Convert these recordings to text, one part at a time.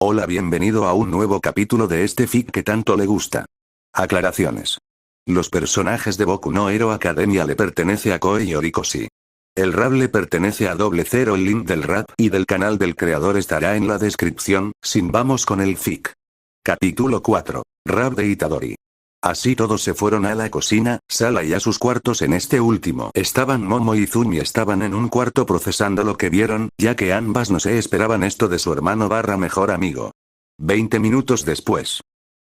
Hola, bienvenido a un nuevo capítulo de este fic que tanto le gusta. Aclaraciones. Los personajes de Boku no Hero Academia le pertenece a Kohei Horikoshi. El rap le pertenece a 00. El link del rap y del canal del creador estará en la descripción. Sin vamos con el fic. Capítulo 4. Rap de Itadori. Así todos se fueron a la cocina, sala y a sus cuartos. En este último estaban Momo y Izumi. Estaban en un cuarto procesando lo que vieron, ya que ambas no se esperaban esto de su hermano / mejor amigo. 20 minutos después.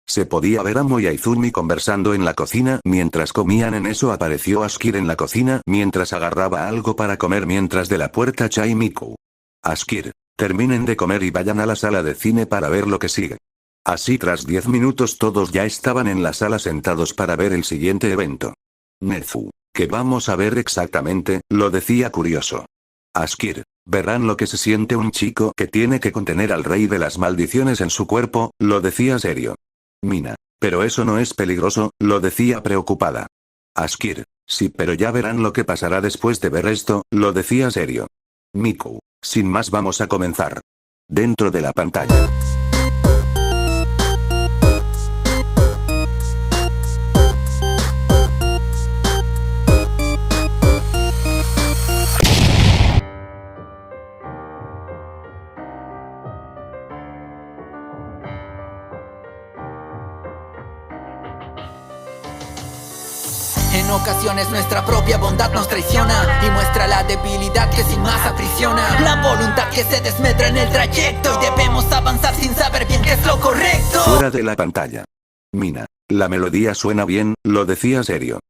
Se podía ver a Momo y a Izumi conversando en la cocina. Mientras comían, en eso apareció Askir en la cocina mientras agarraba algo para comer. Mientras de la puerta Chai Miku. Askir, terminen de comer y vayan a la sala de cine para ver lo que sigue. Así tras 10 minutos todos ya estaban en la sala sentados para ver el siguiente evento. Nezu, ¿qué vamos a ver exactamente? Lo decía curioso. Askir, verán lo que se siente un chico que tiene que contener al rey de las maldiciones en su cuerpo, lo decía serio. Mina, pero eso no es peligroso, lo decía preocupada. Askir, sí, pero ya verán lo que pasará después de ver esto, lo decía serio. Miku, sin más vamos a comenzar. Dentro de la pantalla. En ocasiones nuestra propia bondad nos traiciona y muestra la debilidad que sin más aprisiona. La voluntad que se desmedra en el trayecto y debemos avanzar sin saber bien qué es lo correcto. Fuera de la pantalla. Mina, la melodía suena bien, lo decía serio.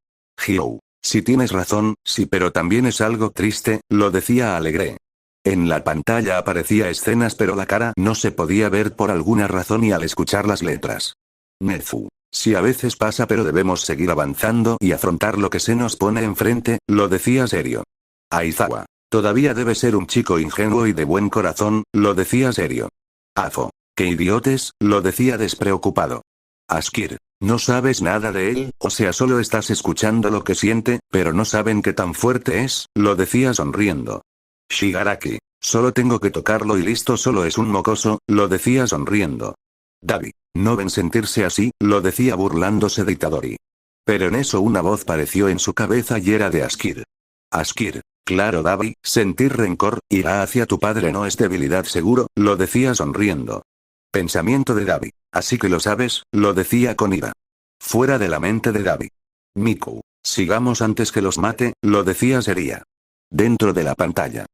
Hyou, si tienes razón, sí, pero también es algo triste, lo decía alegre. En la pantalla aparecía escenas pero la cara no se podía ver por alguna razón y al escuchar las letras. Nezu. Sí, a veces pasa, pero debemos seguir avanzando y afrontar lo que se nos pone enfrente, lo decía serio. Aizawa. Todavía debe ser un chico ingenuo y de buen corazón, lo decía serio. Afo. Qué idiotes, lo decía despreocupado. Askir. No sabes nada de él, o sea, solo estás escuchando lo que siente, pero no saben qué tan fuerte es, lo decía sonriendo. Shigaraki. Solo tengo que tocarlo y listo, solo es un mocoso, lo decía sonriendo. Dabi. No ven sentirse así, lo decía burlándose de Itadori. Pero en eso una voz pareció en su cabeza y era de Askir. Askir, claro Dabi, sentir rencor, irá hacia tu padre no es debilidad seguro, lo decía sonriendo. Pensamiento de Dabi, así que lo sabes, lo decía con ira. Fuera de la mente de Dabi. Miku, sigamos antes que los mate, lo decía seria. Dentro de la pantalla.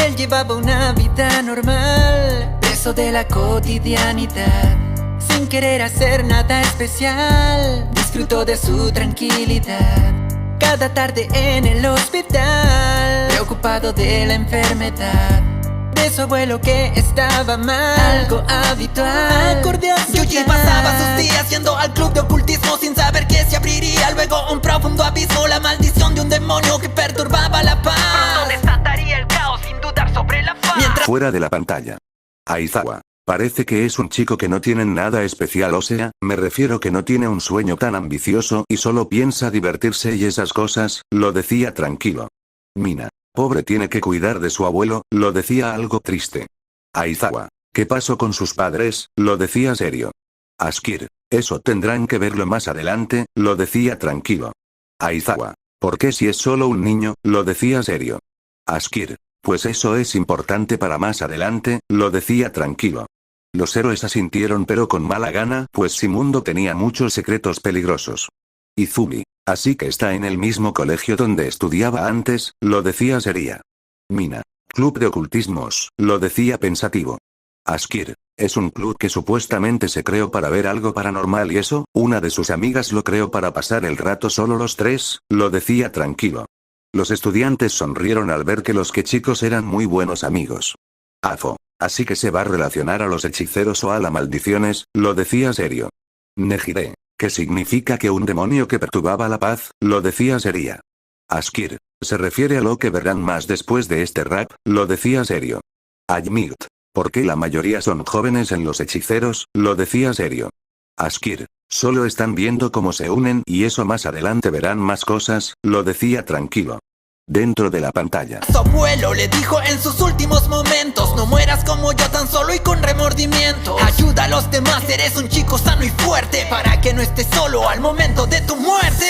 Él llevaba una vida normal, preso de la cotidianidad. Sin querer hacer nada especial, disfrutó de su tranquilidad. Cada tarde en el hospital, preocupado de la enfermedad de su abuelo que estaba mal, algo habitual. Acorde a Yuji pasaba sus días yendo al club de ocultismo sin saber que se abriría luego un profundo abismo. La maldición de un demonio que perturbaba la paz. Pronto desataría el caos sin dudar sobre la faz. Fuera de la pantalla. Aizawa. Parece que es un chico que no tiene nada especial, o sea, me refiero que no tiene un sueño tan ambicioso y solo piensa divertirse y esas cosas, lo decía tranquilo. Mina. Pobre, tiene que cuidar de su abuelo, lo decía algo triste. Aizawa. ¿Qué pasó con sus padres? Lo decía serio. Askir. Eso tendrán que verlo más adelante, lo decía tranquilo. Aizawa. ¿Por qué si es solo un niño? Lo decía serio. Askir. Pues eso es importante para más adelante, lo decía tranquilo. Los héroes asintieron pero con mala gana, pues Simundo tenía muchos secretos peligrosos. Izumi. Así que está en el mismo colegio donde estudiaba antes, lo decía seria. Mina. Club de ocultismos, lo decía pensativo. Askir. Es un club que supuestamente se creó para ver algo paranormal y eso, una de sus amigas lo creó para pasar el rato solo los tres, lo decía tranquilo. Los estudiantes sonrieron al ver que los que chicos eran muy buenos amigos. Afo. Así que se va a relacionar a los hechiceros o a las maldiciones, lo decía serio. Nejire. ¿Qué significa que un demonio que perturbaba la paz? Lo decía seria. Askir. Se refiere a lo que verán más después de este rap, lo decía serio. Admit. ¿Por qué la mayoría son jóvenes en los hechiceros? Lo decía serio. Askir. Solo están viendo cómo se unen y eso más adelante verán más cosas, lo decía tranquilo. Dentro de la pantalla. Su abuelo le dijo en sus últimos momentos: no mueras como yo tan solo y con remordimiento. Ayuda a los demás, eres un chico sano y fuerte, para que no estés solo al momento de tu muerte.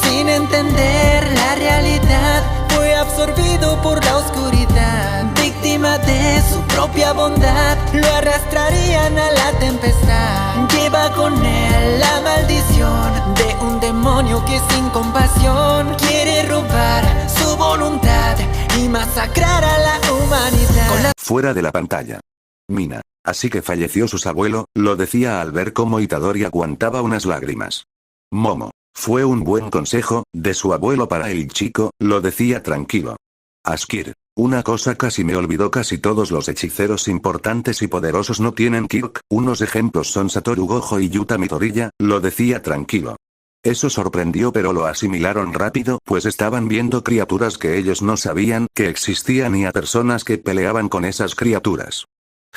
Sin entender la realidad, fue absorbido por la oscuridad. Víctima de su propia bondad, lo arrastrarían a la tempestad. Lleva con él la maldición de un demonio que sin compasión quiere robar su voluntad y masacrar a la humanidad. Fuera de la pantalla. Mina. Así que falleció su abuelo, lo decía al ver cómo Itadori aguantaba unas lágrimas. Momo. Fue un buen consejo de su abuelo para el chico, lo decía tranquilo. Askir. Una cosa casi me olvidó, casi todos los hechiceros importantes y poderosos no tienen Kirk, unos ejemplos son Satoru Gojo y Yuta Midoriya, lo decía tranquilo. Eso sorprendió, pero lo asimilaron rápido, pues estaban viendo criaturas que ellos no sabían que existían y a personas que peleaban con esas criaturas.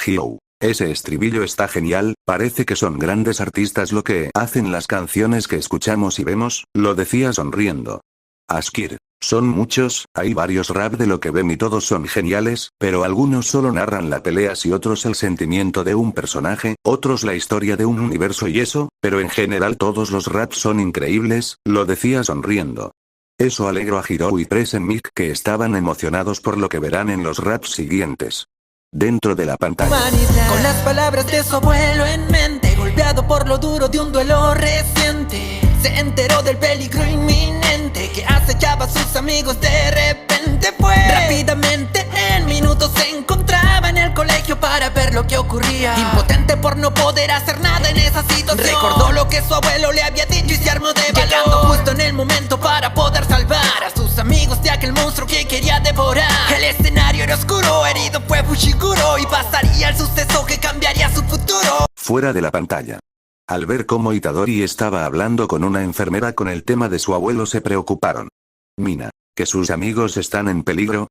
Hyou. Ese estribillo está genial, parece que son grandes artistas lo que hacen las canciones que escuchamos y vemos, lo decía sonriendo. Askir. Son muchos, hay varios rap de lo que ven y todos son geniales, pero algunos solo narran la pelea y otros el sentimiento de un personaje, otros la historia de un universo y eso, pero en general todos los raps son increíbles, lo decía sonriendo. Eso alegró a Hirou y Presenmic, que estaban emocionados por lo que verán en los raps siguientes. Dentro de la pantalla. Con las palabras de su abuelo en mente, golpeado por lo duro de un duelo reciente, se enteró del peligro inminente que acechaba a sus amigos. De repente fue rápidamente, en minutos se encontraba en el colegio para ver lo que ocurría. Impotente por no poder hacer nada en esa situación, recordó lo que su abuelo le había dicho y se armó de valor, llegando justo en el momento para poder salvar a sus amigos de aquel monstruo que quería devorar. El escenario era oscuro, herido fue Fushiguro y pasaría el suceso que cambiaría su futuro. Fuera de la pantalla. Al ver cómo Itadori estaba hablando con una enfermera con el tema de su abuelo, se preocuparon. Mina. ¿Que sus amigos están en peligro?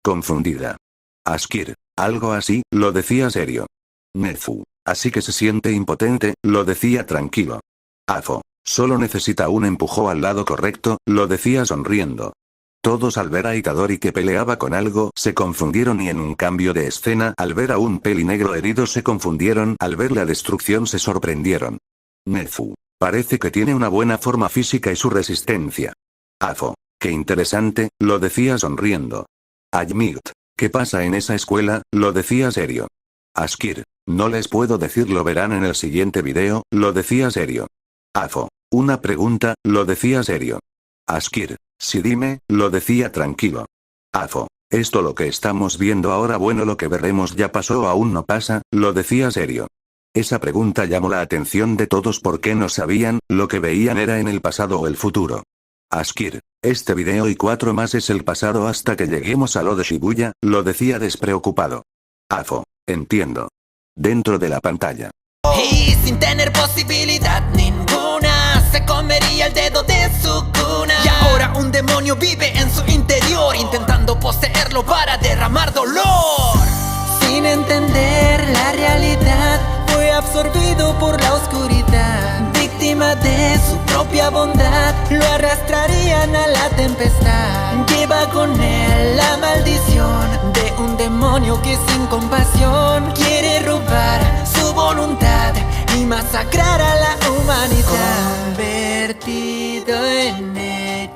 Confundida. Askir. Algo así, lo decía serio. Nezu. Así que se siente impotente, lo decía tranquilo. Afo. Solo necesita un empujón al lado correcto, lo decía sonriendo. Todos al ver a Itadori que peleaba con algo se confundieron y en un cambio de escena al ver a un peli negro herido se confundieron, al ver la destrucción se sorprendieron. Nezu. Parece que tiene una buena forma física y su resistencia. Afo. Qué interesante, lo decía sonriendo. Admit. ¿Qué pasa en esa escuela? Lo decía serio. Askir. No les puedo decir, lo verán en el siguiente video, lo decía serio. Afo. Una pregunta, lo decía serio. Askir. Sí, dime, lo decía tranquilo. Afo. ¿Esto lo que estamos viendo ahora? Bueno, lo que veremos ya pasó o aún no pasa, lo decía serio. Esa pregunta llamó la atención de todos porque no sabían, lo que veían era en el pasado o el futuro. Askir. Este video y 4 más es el pasado hasta que lleguemos a lo de Shibuya, lo decía despreocupado. Afo. Entiendo. Dentro de la pantalla. Y sin tener posibilidad ninguna, se comería el dedo de su cuna. Y ahora un demonio vive en su interior, intentando poseerlo para derramar dolor. Sin entender la realidad, fue absorbido por la oscuridad. Víctima de su propia bondad, lo arrastrarían a la tempestad. Lleva con él la maldición de un demonio que sin compasión quiere robar su voluntad y masacrar a la humanidad. Convertido en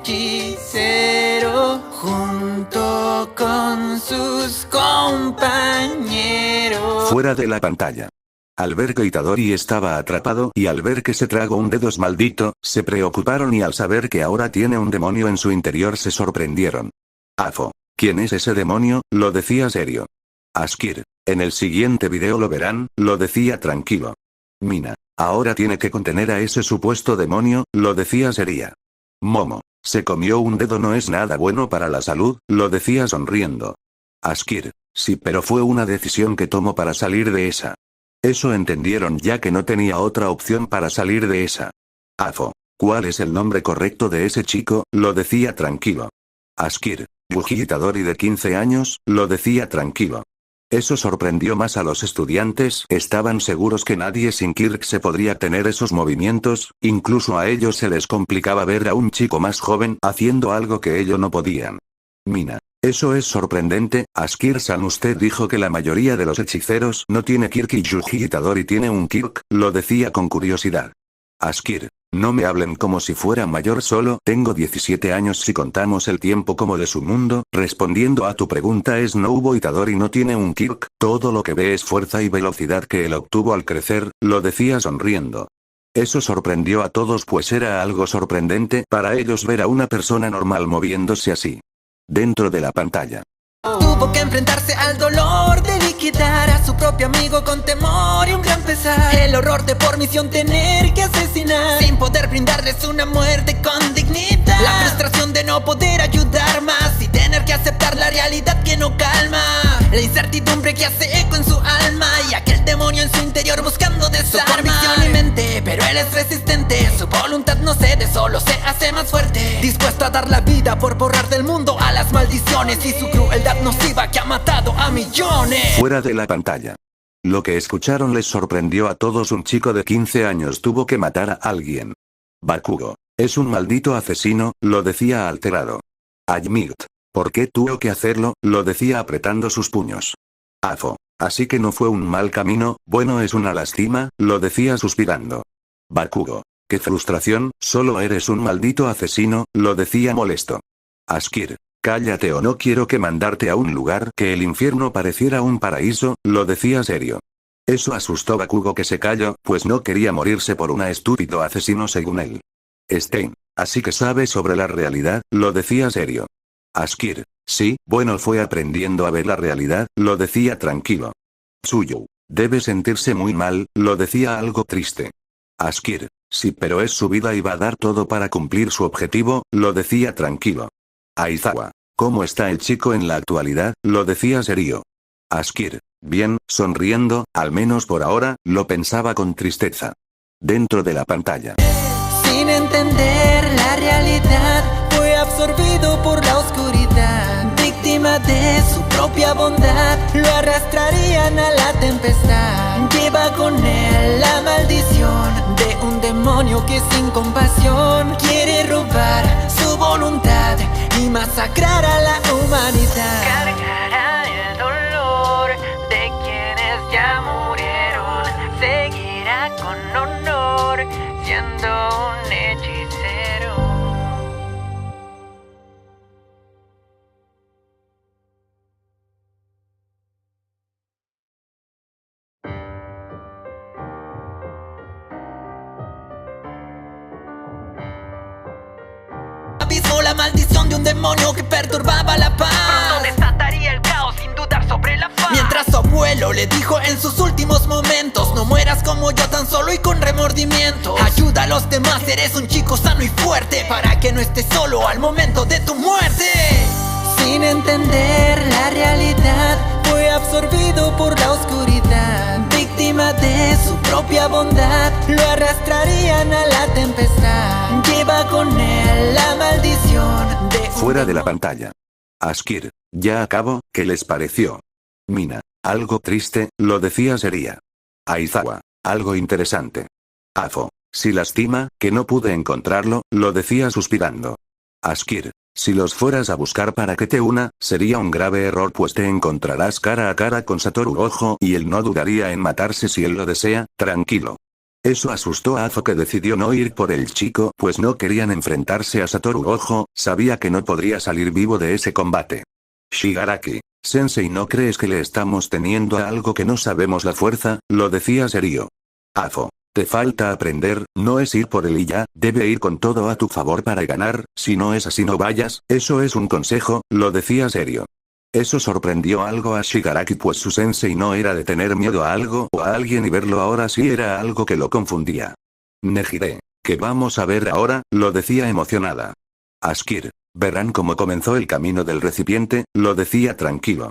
hechicero junto con sus compañeros. Fuera de la pantalla. Al ver que Itadori estaba atrapado y al ver que se tragó un dedo maldito, se preocuparon y al saber que ahora tiene un demonio en su interior se sorprendieron. Afo. ¿Quién es ese demonio? Lo decía serio. Askir. En el siguiente video lo verán, lo decía tranquilo. Mina. Ahora tiene que contener a ese supuesto demonio, lo decía seria. Momo. Se comió un dedo, no es nada bueno para la salud, lo decía sonriendo. Askir. Sí, pero fue una decisión que tomó para salir de esa. Eso entendieron ya que no tenía otra opción para salir de esa. Afo. ¿Cuál es el nombre correcto de ese chico? Lo decía tranquilo. Askir. Yuji Itadori de 15 años, lo decía tranquilo. Eso sorprendió más a los estudiantes, estaban seguros que nadie sin Kirk se podría tener esos movimientos, incluso a ellos se les complicaba ver a un chico más joven haciendo algo que ellos no podían. Mina. Eso es sorprendente, Askir-san, usted dijo que la mayoría de los hechiceros no tiene Kirk y Yuji Itadori tiene un Kirk, lo decía con curiosidad. Askir. No me hablen como si fuera mayor, solo tengo 17 años si contamos el tiempo como de su mundo. Respondiendo a tu pregunta, es Nobuo Itadori no tiene un Kirk, todo lo que ve es fuerza y velocidad que él obtuvo al crecer, lo decía sonriendo. Eso sorprendió a todos, pues era algo sorprendente para ellos ver a una persona normal moviéndose así. Dentro de la pantalla. Tuvo que enfrentarse al dolor de liquidar a su propio amigo con temor y un gran pesar. El horror de por misión tener que asesinar sin poder brindarles una muerte con dignidad. La frustración de no poder ayudar más y tener que aceptar la realidad que no calma. La incertidumbre que hace eco en su alma y aquel demonio en su interior buscando desarmar su convicción y mente, pero él es resistente. Su voluntad no cede, solo se hace más fuerte, dispuesto a dar la vida por borrar del mundo a las maldiciones y su crueldad nociva que ha matado a millones. Fuera de la pantalla. Lo que escucharon les sorprendió a todos. Un chico de 15 años tuvo que matar a alguien. Bakugo. Es un maldito asesino, lo decía alterado. Admit. ¿Por qué tuvo que hacerlo? Lo decía apretando sus puños. Afo. Así que no fue un mal camino, bueno, es una lástima, lo decía suspirando. Bakugo. Qué frustración, solo eres un maldito asesino, lo decía molesto. Askir. Cállate o no quiero que mandarte a un lugar que el infierno pareciera un paraíso, lo decía serio. Eso asustó a Bakugo, que se calló, pues no quería morirse por un estúpido asesino según él. Stein. Así que sabes sobre la realidad, lo decía serio. Askir. Sí, bueno, fue aprendiendo a ver la realidad, lo decía tranquilo. Tsuyu. Debe sentirse muy mal, lo decía algo triste. Askir. Sí, pero es su vida y va a dar todo para cumplir su objetivo, lo decía tranquilo. Aizawa. ¿Cómo está el chico en la actualidad? Lo decía serio. Askir. Bien, sonriendo, al menos por ahora, lo pensaba con tristeza. Dentro de la pantalla. Sin entender la realidad, fue absorbido por la oscuridad. Víctima de su propia bondad, lo arrastrarían a la tempestad. Lleva con él la maldición de un demonio que sin compasión quiere robar su voluntad y masacrar a la humanidad. Cargará el dolor de quienes ya murieron, seguirá con honor siendo un hechicero. Abismo la maldición de un demonio que perturbaba la paz. Pronto desataría el caos sin dudar sobre la faz. Mientras su abuelo le dijo en sus últimos momentos: no mueras como yo tan solo y con remordimiento. Ayuda a los demás, eres un chico sano y fuerte, para que no estés solo al momento de tu muerte. Sin entender la realidad, fue absorbido por la oscuridad. Víctima de su propia bondad, lo arrastrarían a la tempestad. Lleva con él la maldición de... Fuera de la pantalla. Askir. Ya acabo, ¿qué les pareció? Mina. Algo triste, lo decía seria. Aizawa. Algo interesante. Afo. Si lastima, que no pude encontrarlo, lo decía suspirando. Askir. Si los fueras a buscar para que te una, sería un grave error, pues te encontrarás cara a cara con Satoru Gojo y él no dudaría en matarse si él lo desea, tranquilo. Eso asustó a Afo, que decidió no ir por el chico, pues no querían enfrentarse a Satoru Gojo, sabía que no podría salir vivo de ese combate. Shigaraki. Sensei, ¿no crees que le estamos teniendo a algo que no sabemos la fuerza? Lo decía serio. Afo. Te falta aprender, no es ir por él y ya, debe ir con todo a tu favor para ganar, si no es así no vayas, eso es un consejo, lo decía serio. Eso sorprendió algo a Shigaraki, pues su sensei no era de tener miedo a algo o a alguien y verlo ahora sí era algo que lo confundía. Nejire. ¿Qué vamos a ver ahora? Lo decía emocionada. Askir. Verán cómo comenzó el camino del recipiente, lo decía tranquilo.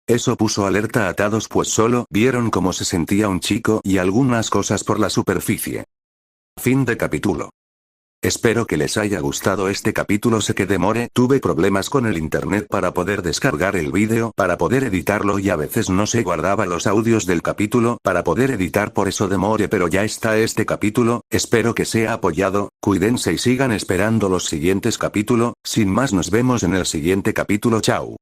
Eso puso alerta a todos, pues solo vieron cómo se sentía un chico y algunas cosas por la superficie. Fin de capítulo. Espero que les haya gustado este capítulo. Sé que demoré, tuve problemas con el internet para poder descargar el vídeo, para poder editarlo y a veces no se guardaba los audios del capítulo para poder editar, por eso demoré, pero ya está este capítulo. Espero que sea apoyado, cuídense y sigan esperando los siguientes capítulos. Sin más, nos vemos en el siguiente capítulo. Chao.